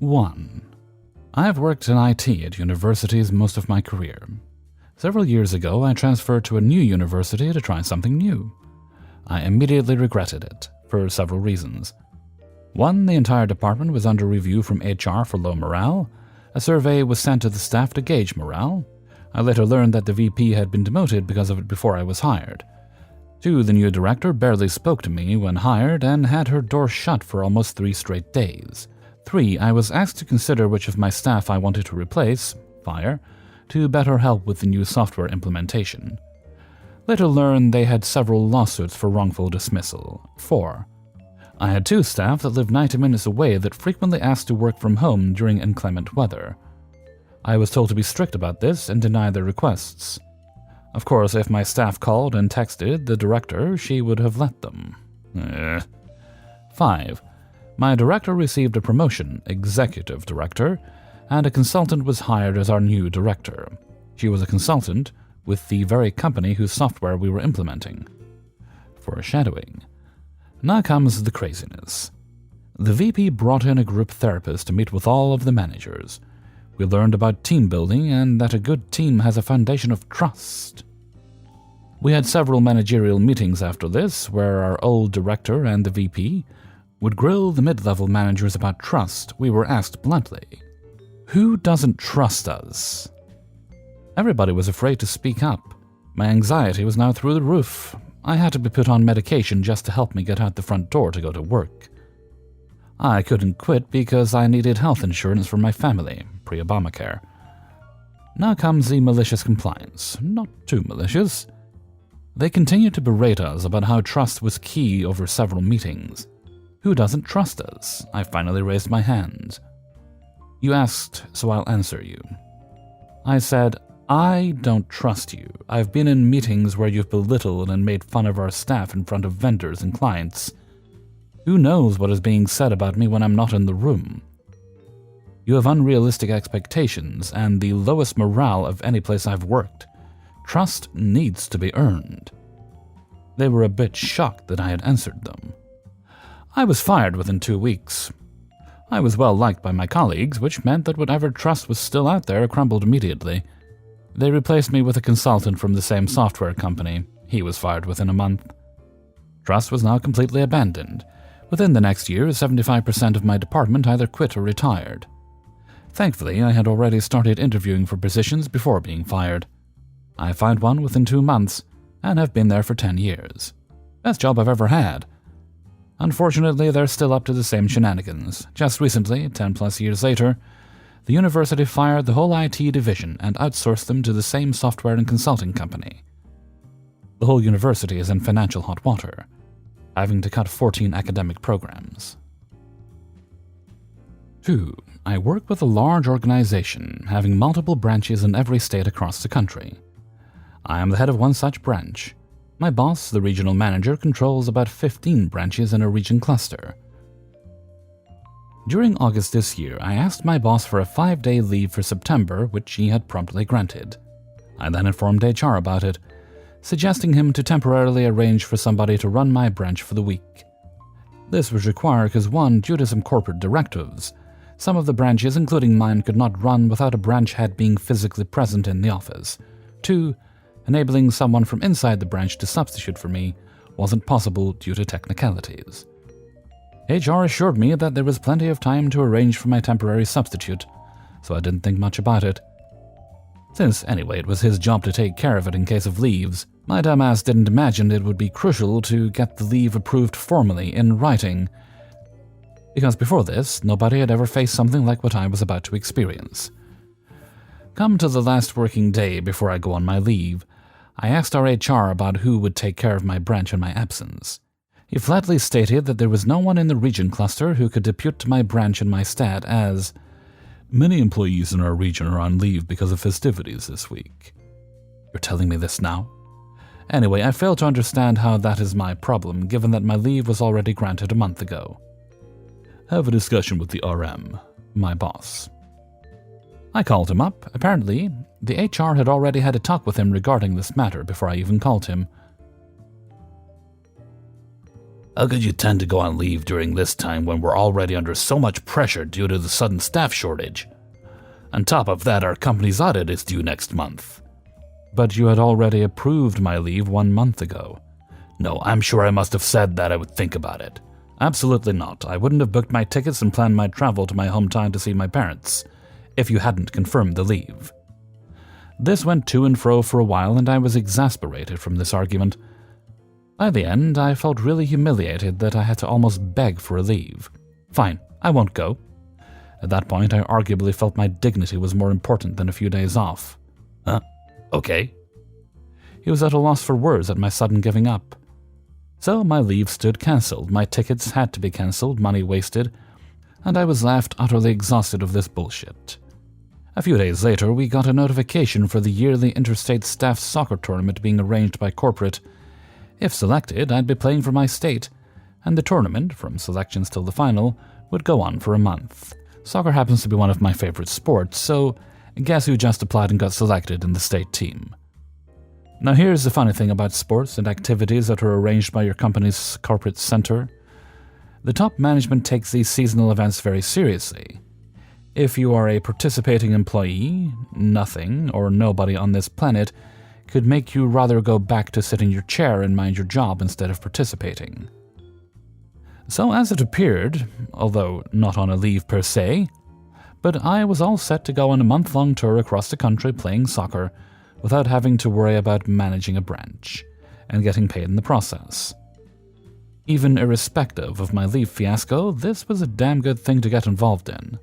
1. I have worked in IT at universities most of my career. Several years ago, I transferred to a new university to try something new. I immediately regretted it, for several reasons. 1. The entire department was under review from HR for low morale. A survey was sent to the staff to gauge morale. I later learned that the VP had been demoted because of it before I was hired. 2. The new director barely spoke to me when hired and had her door shut for almost 3 straight days. 3. I was asked to consider which of my staff I wanted to replace, fire, to better help with the new software implementation. Later learned they had several lawsuits for wrongful dismissal. 4. I had 2 staff that lived 90 minutes away that frequently asked to work from home during inclement weather. I was told to be strict about this and deny their requests. Of course, if my staff called and texted the director, she would have let them. 5. My director received a promotion, executive director, and a consultant was hired as our new director. She was a consultant with the very company whose software we were implementing. Foreshadowing. Now comes the craziness. The VP brought in a group therapist to meet with all of the managers. We learned about team building and that a good team has a foundation of trust. We had several managerial meetings after this, where our old director and the VP would grill the mid-level managers about trust. We were asked bluntly, "Who doesn't trust us?" Everybody was afraid to speak up. My anxiety was now through the roof. I had to be put on medication just to help me get out the front door to go to work. I couldn't quit because I needed health insurance for my family, pre-Obamacare. Now comes the malicious compliance. Not too malicious. They continued to berate us about how trust was key over several meetings. Who doesn't trust us? I finally raised my hand. You asked, so I'll answer you. I said, I don't trust you. I've been in meetings where you've belittled and made fun of our staff in front of vendors and clients. Who knows what is being said about me when I'm not in the room? You have unrealistic expectations and the lowest morale of any place I've worked. Trust needs to be earned. They were a bit shocked that I had answered them. I was fired within 2 weeks. I was well liked by my colleagues, which meant that whatever trust was still out there crumbled immediately. They replaced me with a consultant from the same software company. He was fired within a month. Trust was now completely abandoned. Within the next year, 75% of my department either quit or retired. Thankfully, I had already started interviewing for positions before being fired. I found one within 2 months and have been there for 10 years. Best job I've ever had. Unfortunately, they're still up to the same shenanigans. Just recently, 10+ years later, the university fired the whole IT division and outsourced them to the same software and consulting company. The whole university is in financial hot water, having to cut 14 academic programs. 2. I work with a large organization, having multiple branches in every state across the country. I am the head of one such branch. My boss, the regional manager, controls about 15 branches in a region cluster. During August this year, I asked my boss for a 5-day leave for September, which he had promptly granted. I then informed HR about it, suggesting him to temporarily arrange for somebody to run my branch for the week. This was required because 1, due to some corporate directives, some of the branches, including mine, could not run without a branch head being physically present in the office. 2, enabling someone from inside the branch to substitute for me wasn't possible due to technicalities. HR assured me that there was plenty of time to arrange for my temporary substitute, so I didn't think much about it. Since, anyway, it was his job to take care of it in case of leaves, my dumbass didn't imagine it would be crucial to get the leave approved formally in writing, because before this, nobody had ever faced something like what I was about to experience. Come to the last working day before I go on my leave, I asked our HR about who would take care of my branch in my absence. He flatly stated that there was no one in the region cluster who could depute to my branch in my stead, as many employees in our region are on leave because of festivities this week. You're telling me this now? Anyway, I fail to understand how that is my problem, given that my leave was already granted a month ago. Have a discussion with the RM, my boss. I called him up. Apparently, the HR had already had a talk with him regarding this matter before I even called him. How could you tend to go on leave during this time when we're already under so much pressure due to the sudden staff shortage? On top of that, our company's audit is due next month. But you had already approved my leave 1 month ago. No, I'm sure I must have said that I would think about it. Absolutely not. I wouldn't have booked my tickets and planned my travel to my hometown to see my parents, if you hadn't confirmed the leave. This went to and fro for a while, and I was exasperated from this argument. By the end, I felt really humiliated that I had to almost beg for a leave. Fine, I won't go. At that point, I arguably felt my dignity was more important than a few days off. Huh? Okay. He was at a loss for words at my sudden giving up. So my leave stood cancelled, my tickets had to be cancelled, money wasted, and I was left utterly exhausted of this bullshit. A few days later, we got a notification for the yearly interstate staff soccer tournament being arranged by corporate. If selected, I'd be playing for my state, and the tournament, from selections till the final, would go on for a month. Soccer happens to be one of my favorite sports, so guess who just applied and got selected in the state team? Now here's the funny thing about sports and activities that are arranged by your company's corporate center. The top management takes these seasonal events very seriously. If you are a participating employee, nothing or nobody on this planet could make you rather go back to sit in your chair and mind your job instead of participating. So as it appeared, although not on a leave per se, but I was all set to go on a month-long tour across the country playing soccer without having to worry about managing a branch and getting paid in the process. Even irrespective of my leave fiasco, this was a damn good thing to get involved in.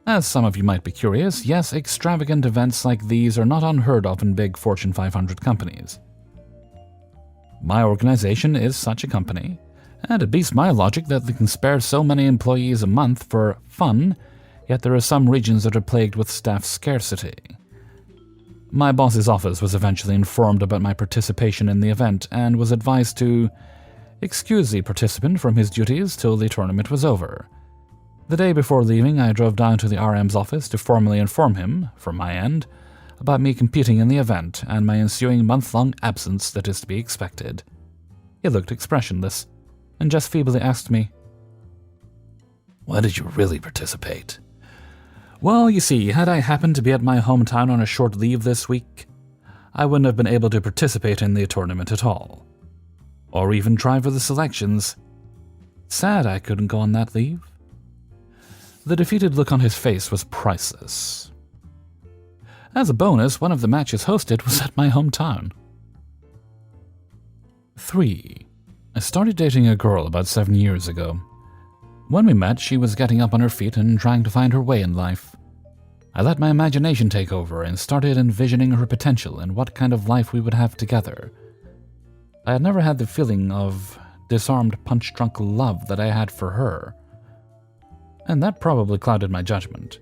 As some of you might be curious, yes, extravagant events like these are not unheard of in big Fortune 500 companies. My organization is such a company, and it beats my logic that they can spare so many employees a month for fun, yet there are some regions that are plagued with staff scarcity. My boss's office was eventually informed about my participation in the event and was advised to excuse the participant from his duties till the tournament was over. The day before leaving, I drove down to the RM's office to formally inform him, from my end, about me competing in the event and my ensuing month-long absence that is to be expected. He looked expressionless and just feebly asked me, "Why did you really participate?" Well, you see, had I happened to be at my hometown on a short leave this week, I wouldn't have been able to participate in the tournament at all, or even try for the selections. Sad I couldn't go on that leave. The defeated look on his face was priceless. As a bonus, one of the matches hosted was at my hometown. 3. I started dating a girl about 7 years ago. When we met, she was getting up on her feet and trying to find her way in life. I let my imagination take over and started envisioning her potential and what kind of life we would have together. I had never had the feeling of disarmed, punch-drunk love that I had for her, and that probably clouded my judgment.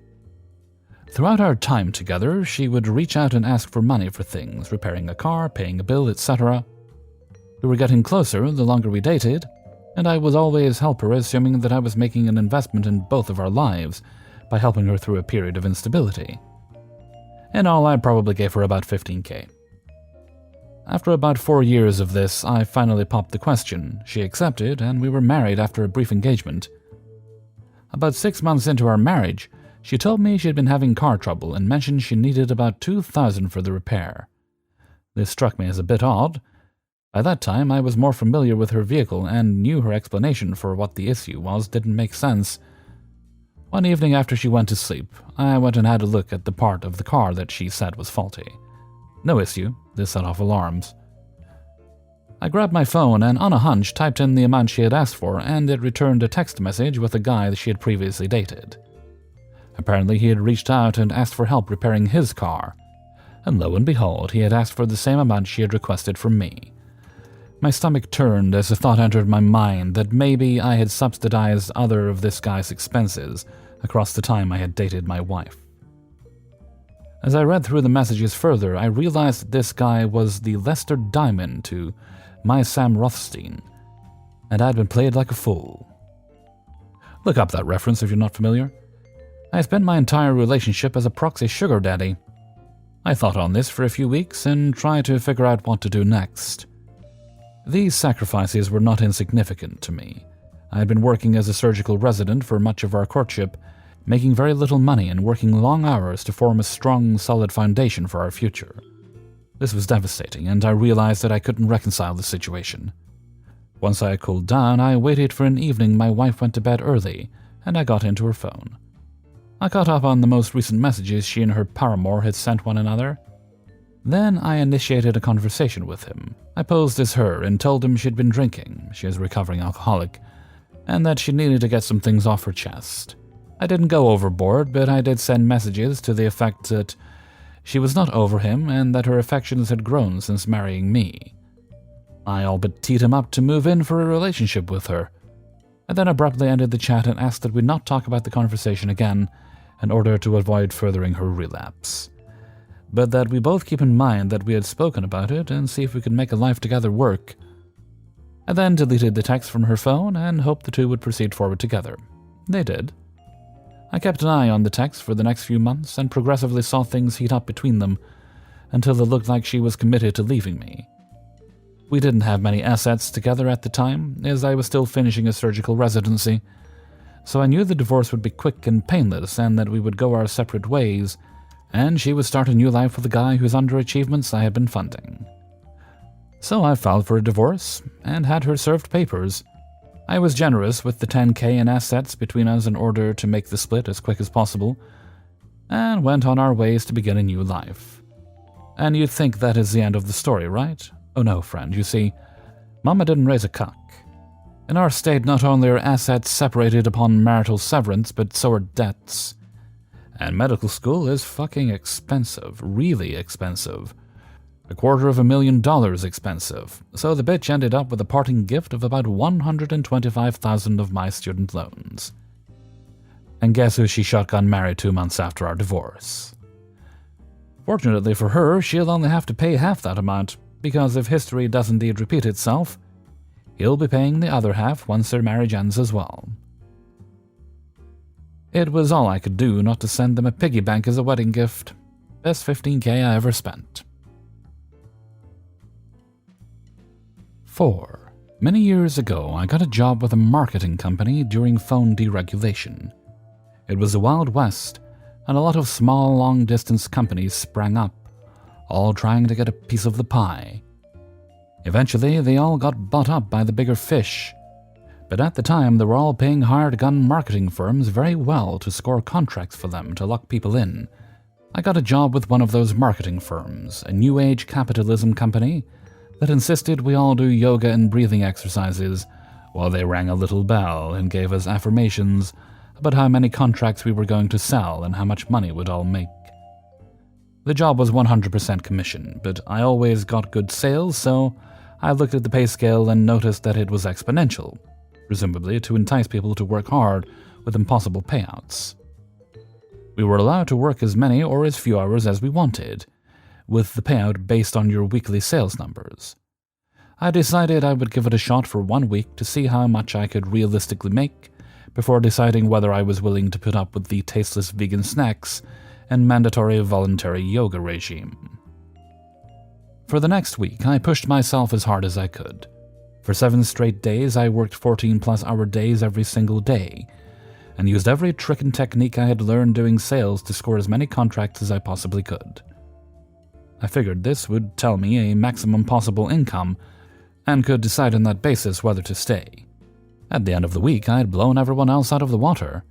Throughout our time together, she would reach out and ask for money for things, repairing a car, paying a bill, etc. We were getting closer the longer we dated, and I would always help her, assuming that I was making an investment in both of our lives by helping her through a period of instability. In all, I probably gave her about $15,000. After about 4 years of this, I finally popped the question. She accepted, and we were married after a brief engagement. About 6 months into our marriage, she told me she had been having car trouble and mentioned she needed about $2,000 for the repair. This struck me as a bit odd. By that time, I was more familiar with her vehicle and knew her explanation for what the issue was didn't make sense. One evening after she went to sleep, I went and had a look at the part of the car that she said was faulty. No issue. This set off alarms. I grabbed my phone and, on a hunch, typed in the amount she had asked for, and it returned a text message with a guy that she had previously dated. Apparently, he had reached out and asked for help repairing his car, and lo and behold, he had asked for the same amount she had requested from me. My stomach turned as the thought entered my mind that maybe I had subsidized other of this guy's expenses across the time I had dated my wife. As I read through the messages further, I realized that this guy was the Lester Diamond to my Sam Rothstein, and I'd been played like a fool. Look up that reference if you're not familiar. I spent my entire relationship as a proxy sugar daddy. I thought on this for a few weeks and tried to figure out what to do next. These sacrifices were not insignificant to me. I had been working as a surgical resident for much of our courtship, making very little money and working long hours to form a strong, solid foundation for our future. This was devastating, and I realized that I couldn't reconcile the situation. Once I had cooled down, I waited for an evening my wife went to bed early, and I got into her phone. I caught up on the most recent messages she and her paramour had sent one another. Then I initiated a conversation with him. I posed as her and told him she'd been drinking, she is a recovering alcoholic, and that she needed to get some things off her chest. I didn't go overboard, but I did send messages to the effect that she was not over him and that her affections had grown since marrying me. I all but teed him up to move in for a relationship with her. I then abruptly ended the chat and asked that we not talk about the conversation again in order to avoid furthering her relapse, but that we both keep in mind that we had spoken about it and see if we could make a life together work. I then deleted the text from her phone and hoped the two would proceed forward together. They did. I kept an eye on the text for the next few months and progressively saw things heat up between them until it looked like she was committed to leaving me. We didn't have many assets together at the time, as I was still finishing a surgical residency, so I knew the divorce would be quick and painless and that we would go our separate ways, and she would start a new life with a guy whose underachievements I had been funding. So I filed for a divorce and had her served papers. I was generous with the $10,000 in assets between us in order to make the split as quick as possible, and went on our ways to begin a new life. And you'd think that is the end of the story, right? Oh no, friend, you see, Mama didn't raise a cuck. In our state, not only are assets separated upon marital severance, but so are debts. And medical school is fucking expensive, really expensive. $250,000 expensive, so the bitch ended up with a parting gift of about $125,000 of my student loans. And guess who she shotgun married 2 months after our divorce? Fortunately for her, she'll only have to pay half that amount, because if history does indeed repeat itself, he'll be paying the other half once their marriage ends as well. It was all I could do not to send them a piggy bank as a wedding gift. Best $15,000 I ever spent. 4. Many years ago, I got a job with a marketing company during phone deregulation. It was the Wild West, and a lot of small, long-distance companies sprang up, all trying to get a piece of the pie. Eventually, they all got bought up by the bigger fish, but at the time they were all paying hired-gun marketing firms very well to score contracts for them to lock people in. I got a job with one of those marketing firms, a new age capitalism company that insisted we all do yoga and breathing exercises while they rang a little bell and gave us affirmations about how many contracts we were going to sell and how much money we'd all make. The job was 100% commission, but I always got good sales, so I looked at the pay scale and noticed that it was exponential, presumably to entice people to work hard with impossible payouts. We were allowed to work as many or as few hours as we wanted, with the payout based on your weekly sales numbers. I decided I would give it a shot for 1 week to see how much I could realistically make before deciding whether I was willing to put up with the tasteless vegan snacks and mandatory voluntary yoga regime. For the next week, I pushed myself as hard as I could. For 7 straight days, I worked 14-plus-hour days every single day, and used every trick and technique I had learned doing sales to score as many contracts as I possibly could. I figured this would tell me a maximum possible income, and could decide on that basis whether to stay. At the end of the week, I had blown everyone else out of the water.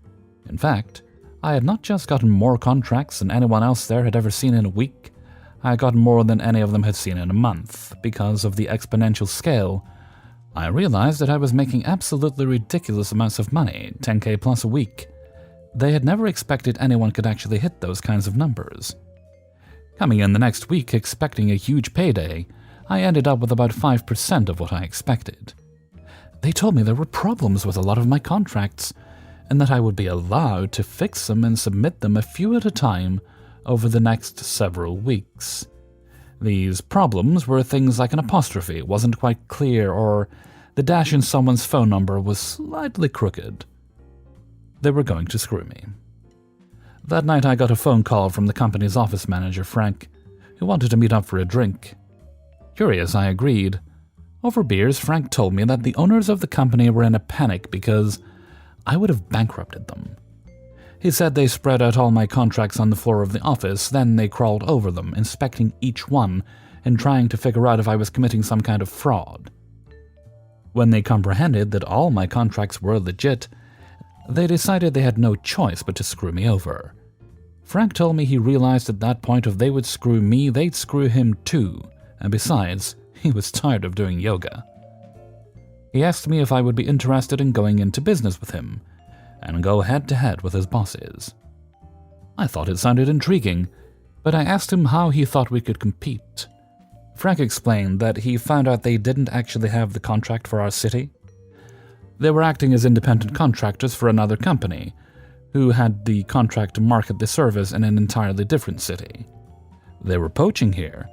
In fact, I had not just gotten more contracts than anyone else there had ever seen in a week, I had gotten more than any of them had seen in a month. Because of the exponential scale, I realized that I was making absolutely ridiculous amounts of money, $10,000 plus a week. They had never expected anyone could actually hit those kinds of numbers. Coming in the next week expecting a huge payday, I ended up with about 5% of what I expected. They told me there were problems with a lot of my contracts, and that I would be allowed to fix them and submit them a few at a time over the next several weeks. These problems were things like an apostrophe wasn't quite clear, or the dash in someone's phone number was slightly crooked. They were going to screw me. That night I got a phone call from the company's office manager, Frank, who wanted to meet up for a drink. Curious, I agreed. Over beers, Frank told me that the owners of the company were in a panic because I would have bankrupted them. He said they spread out all my contracts on the floor of the office, then they crawled over them, inspecting each one and trying to figure out if I was committing some kind of fraud. When they comprehended that all my contracts were legit, they decided they had no choice but to screw me over. Frank told me he realized at that point if they would screw me, they'd screw him too, and besides, he was tired of doing yoga. He asked me if I would be interested in going into business with him, and go head-to-head with his bosses. I thought it sounded intriguing, but I asked him how he thought we could compete. Frank explained that he found out they didn't actually have the contract for our city. They were acting as independent contractors for another company, who had the contract to market the service in an entirely different city. They were poaching here,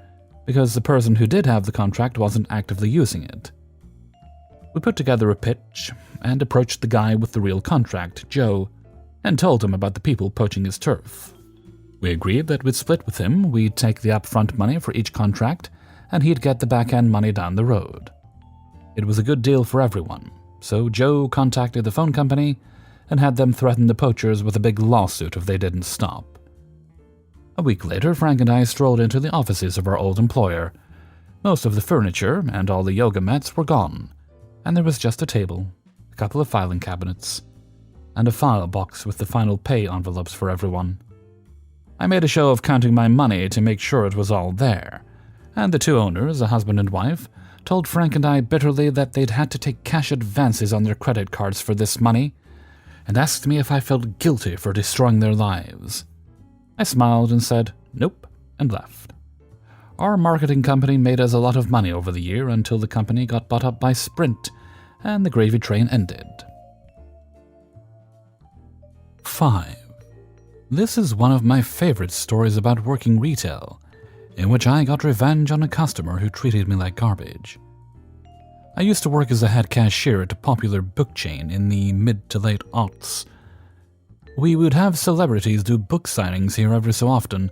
because the person who did have the contract wasn't actively using it. We put together a pitch and approached the guy with the real contract, Joe, and told him about the people poaching his turf. We agreed that we'd split with him, we'd take the upfront money for each contract, and he'd get the back-end money down the road. It was a good deal for everyone, so Joe contacted the phone company and had them threaten the poachers with a big lawsuit if they didn't stop. A week later, Frank and I strolled into the offices of our old employer. Most of the furniture and all the yoga mats were gone, and there was just a table, a couple of filing cabinets, and a file box with the final pay envelopes for everyone. I made a show of counting my money to make sure it was all there, and the two owners, a husband and wife, told Frank and I bitterly that they'd had to take cash advances on their credit cards for this money, and asked me if I felt guilty for destroying their lives. I smiled and said, nope, and left. Our marketing company made us a lot of money over the year until the company got bought up by Sprint, and the gravy train ended. 5. This is one of my favorite stories about working retail, in which I got revenge on a customer who treated me like garbage. I used to work as a head cashier at a popular book chain in the mid to late aughts. We would have celebrities do book signings here every so often,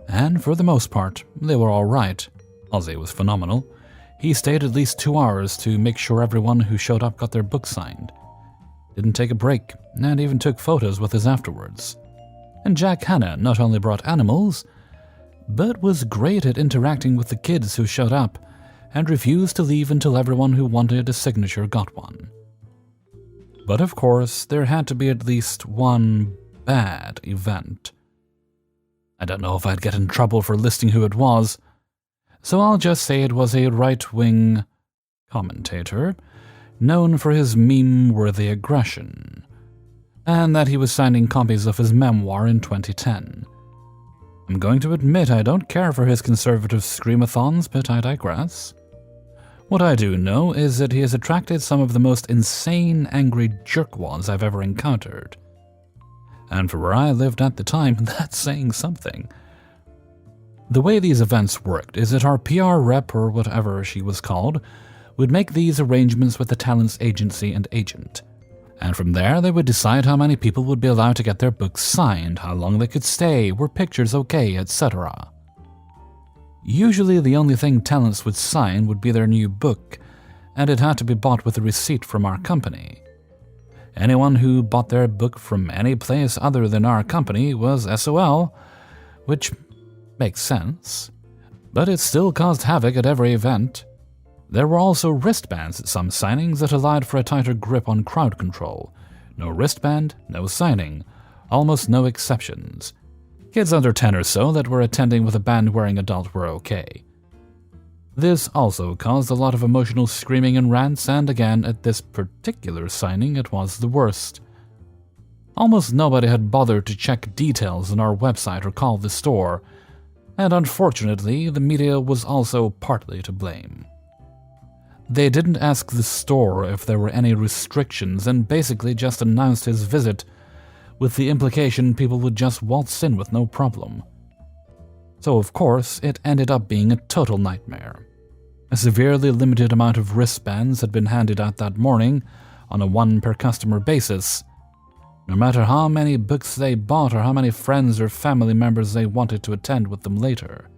and for the most part, they were all right. Ozzy was phenomenal. He stayed at least 2 hours to make sure everyone who showed up got their book signed. Didn't take a break, and even took photos with us afterwards. And Jack Hanna not only brought animals, but was great at interacting with the kids who showed up, and refused to leave until everyone who wanted a signature got one. But of course, there had to be at least one bad event. I don't know if I'd get in trouble for listing who it was, so I'll just say it was a right-wing commentator known for his meme-worthy aggression, and that he was signing copies of his memoir in 2010. I'm going to admit I don't care for his conservative screamathons, but I digress. What I do know is that he has attracted some of the most insane, angry jerkwads I've ever encountered. And for where I lived at the time, that's saying something. The way these events worked is that our PR rep, or whatever she was called, would make these arrangements with the talent's agency and agent. And from there, they would decide how many people would be allowed to get their books signed, how long they could stay, were pictures okay, etc. Usually the only thing talents would sign would be their new book, and it had to be bought with a receipt from our company. Anyone who bought their book from any place other than our company was SOL, which makes sense, but it still caused havoc at every event. There were also wristbands at some signings that allowed for a tighter grip on crowd control. No wristband, no signing, almost no exceptions. Kids under 10 or so that were attending with a band-wearing adult were okay. This also caused a lot of emotional screaming and rants, and again, at this particular signing, it was the worst. Almost nobody had bothered to check details on our website or call the store, and unfortunately, the media was also partly to blame. They didn't ask the store if there were any restrictions and basically just announced his visit, with the implication people would just waltz in with no problem. So of course, it ended up being a total nightmare. A severely limited amount of wristbands had been handed out that morning on a one-per-customer basis, no matter how many books they bought or how many friends or family members they wanted to attend with them later.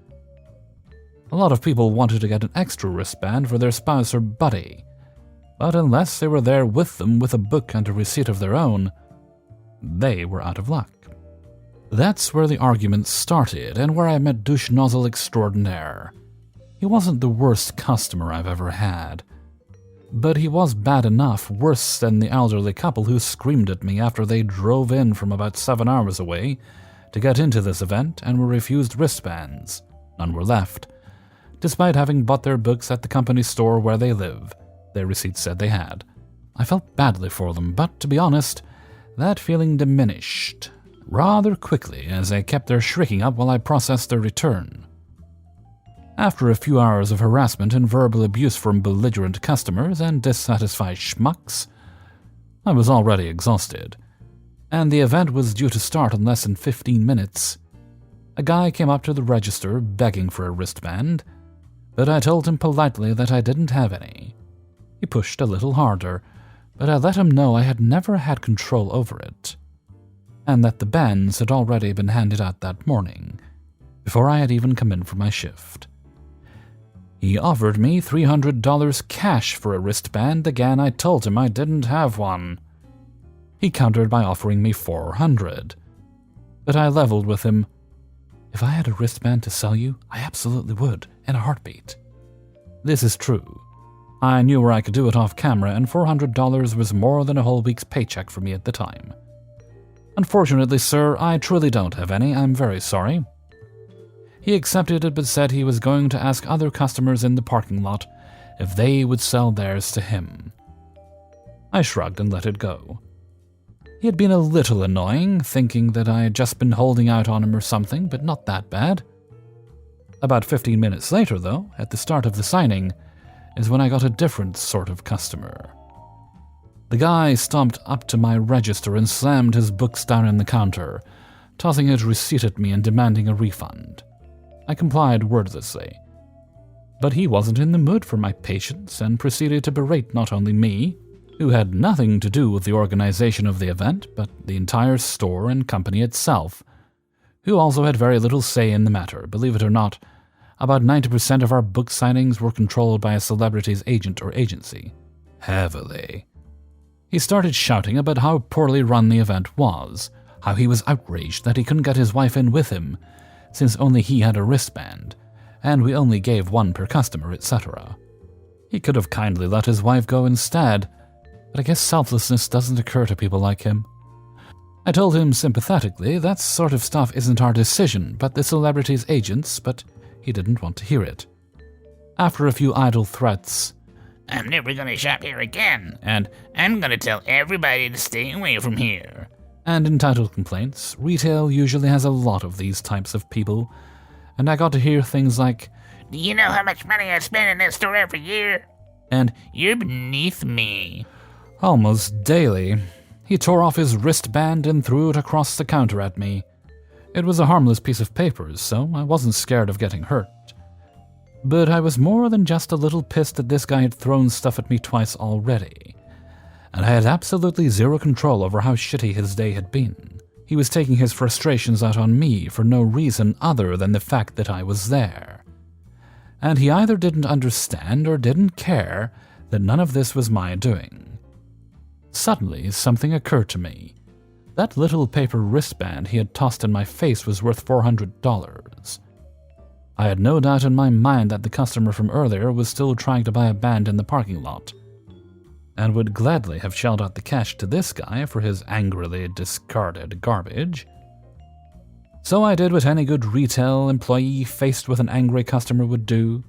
A lot of people wanted to get an extra wristband for their spouse or buddy, but unless they were there with them with a book and a receipt of their own, they were out of luck. That's where the argument started and where I met douche nozzle extraordinaire. He wasn't the worst customer I've ever had, but he was bad enough, worse than the elderly couple who screamed at me after they drove in from about 7 hours away to get into this event and were refused wristbands. None were left, despite having bought their books at the company store where they live. Their receipts said they had. I felt badly for them, but to be honest, that feeling diminished rather quickly as they kept their shrieking up while I processed their return. After a few hours of harassment and verbal abuse from belligerent customers and dissatisfied schmucks, I was already exhausted, and the event was due to start in less than 15 minutes. A guy came up to the register begging for a wristband, but I told him politely that I didn't have any. He pushed a little harder, but I let him know I had never had control over it, and that the bands had already been handed out that morning, before I had even come in for my shift. He offered me $300 cash for a wristband. Again, I told him I didn't have one. He countered by offering me $400, but I leveled with him. If I had a wristband to sell you, I absolutely would, in a heartbeat. This is true. I knew where I could do it off camera, and $400 was more than a whole week's paycheck for me at the time. Unfortunately, sir, I truly don't have any. I'm very sorry. He accepted it but said he was going to ask other customers in the parking lot if they would sell theirs to him. I shrugged and let it go. He had been a little annoying, thinking that I had just been holding out on him or something, but not that bad. About 15 minutes later, though, at the start of the signing, is when I got a different sort of customer. The guy stomped up to my register and slammed his books down on the counter, tossing his receipt at me and demanding a refund. I complied wordlessly, but he wasn't in the mood for my patience and proceeded to berate not only me, who had nothing to do with the organization of the event, but the entire store and company itself, who also had very little say in the matter. Believe it or not, about 90% of our book signings were controlled by a celebrity's agent or agency. Heavily. He started shouting about how poorly run the event was, how he was outraged that he couldn't get his wife in with him, since only he had a wristband, and we only gave one per customer, etc. He could have kindly let his wife go instead, but I guess selflessness doesn't occur to people like him. I told him sympathetically that sort of stuff isn't our decision, but the celebrity's agent's, but he didn't want to hear it. After a few idle threats, I'm never gonna shop here again, and I'm gonna tell everybody to stay away from here, and entitled complaints, retail usually has a lot of these types of people, and I got to hear things like, do you know how much money I spend in this store every year? And you're beneath me. Almost daily. He tore off his wristband and threw it across the counter at me. It was a harmless piece of paper, so I wasn't scared of getting hurt. But I was more than just a little pissed that this guy had thrown stuff at me twice already, and I had absolutely zero control over how shitty his day had been. He was taking his frustrations out on me for no reason other than the fact that I was there. And he either didn't understand or didn't care that none of this was my doing. Suddenly, something occurred to me. That little paper wristband he had tossed in my face was worth $400. I had no doubt in my mind that the customer from earlier was still trying to buy a band in the parking lot, and would gladly have shelled out the cash to this guy for his angrily discarded garbage. So I did what any good retail employee faced with an angry customer would do.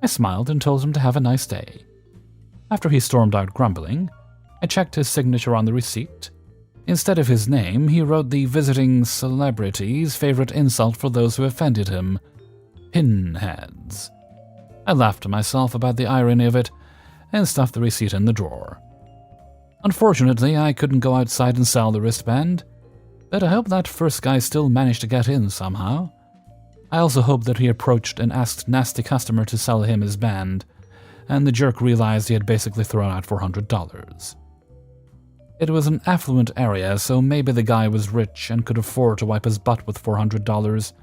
I smiled and told him to have a nice day. After he stormed out grumbling, I checked his signature on the receipt. Instead of his name, he wrote the visiting celebrity's favorite insult for those who offended him: pinheads. I laughed to myself about the irony of it and stuffed the receipt in the drawer. Unfortunately, I couldn't go outside and sell the wristband, but I hope that first guy still managed to get in somehow. I also hope that he approached an asked nasty customer to sell him his band, and the jerk realized he had basically thrown out $400. It was an affluent area, so maybe the guy was rich and could afford to wipe his butt with $400.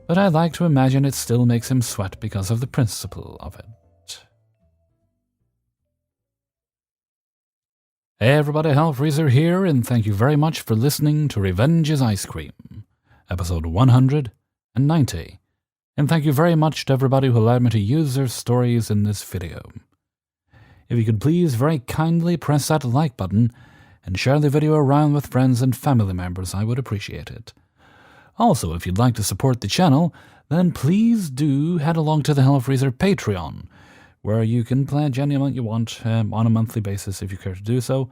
but I like to imagine it still makes him sweat because of the principle of it. Hey everybody, Hellfreezer here, and thank you very much for listening to Revenge is Ice Cream, episode 190. And thank you very much to everybody who allowed me to use their stories in this video. If you could please very kindly press that like button and share the video around with friends and family members, I would appreciate it. Also, if you'd like to support the channel, then please do head along to the Hellfreezer Patreon, where you can pledge any amount you want on a monthly basis if you care to do so.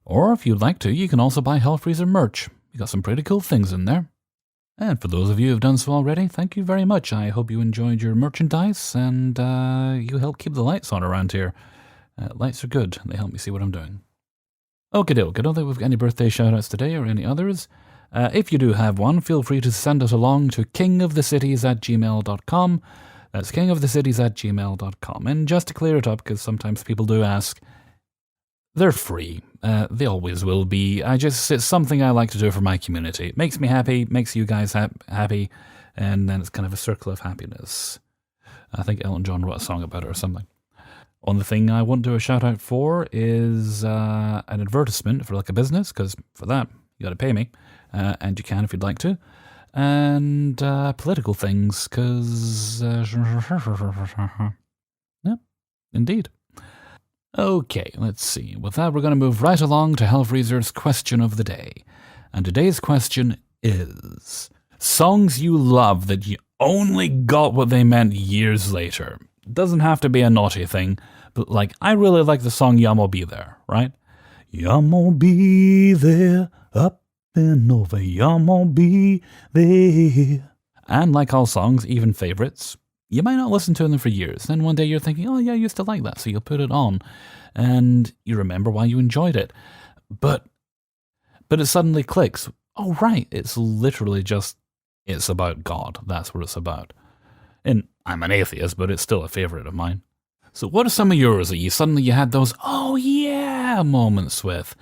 Or if you'd like to, you can also buy Hellfreezer merch. You got some pretty cool things in there. And for those of you who have done so already, thank you very much. I hope you enjoyed your merchandise and you help keep the lights on around here. Lights are good. They help me see what I'm doing. Okie doke. I don't think we've got any birthday shoutouts today or any others. If you do have one, feel free to send it along to kingofthecities@gmail.com. That's kingofthecities@gmail.com. And just to clear it up, because sometimes people do ask, they're free. They always will be. It's something I like to do for my community. It makes me happy, makes you guys happy, and then it's kind of a circle of happiness. I think Elton John wrote a song about it or something. One thing I want to do a shout out for is an advertisement for like a business, because for that, you got to pay me, and you can if you'd like to. And political things, because... yeah, indeed. Okay, let's see. With that, we're going to move right along to Hellfreezer's question of the day. And today's question is... songs you love that you only got what they meant years later. Doesn't have to be a naughty thing, but like, I really like the song Yamo Be There, right? Yamo be there, up and over, Yamo be there. And like all songs, even favorites, you might not listen to them for years. Then one day you're thinking, oh yeah, I used to like that, so you'll put it on. And you remember why you enjoyed it. But it suddenly clicks. Oh right, it's literally just, it's about God. That's what it's about. And I'm an atheist, but it's still a favorite of mine. So what are some of yours that you suddenly had those, oh yeah, moments with?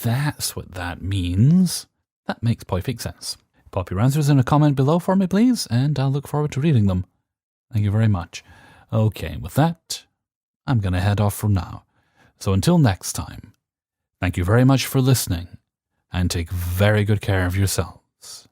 That's what that means. That makes perfect sense. Pop your answers in a comment below for me, please, and I'll look forward to reading them. Thank you very much. Okay, with that, I'm going to head off for now. So until next time, thank you very much for listening, and take very good care of yourselves.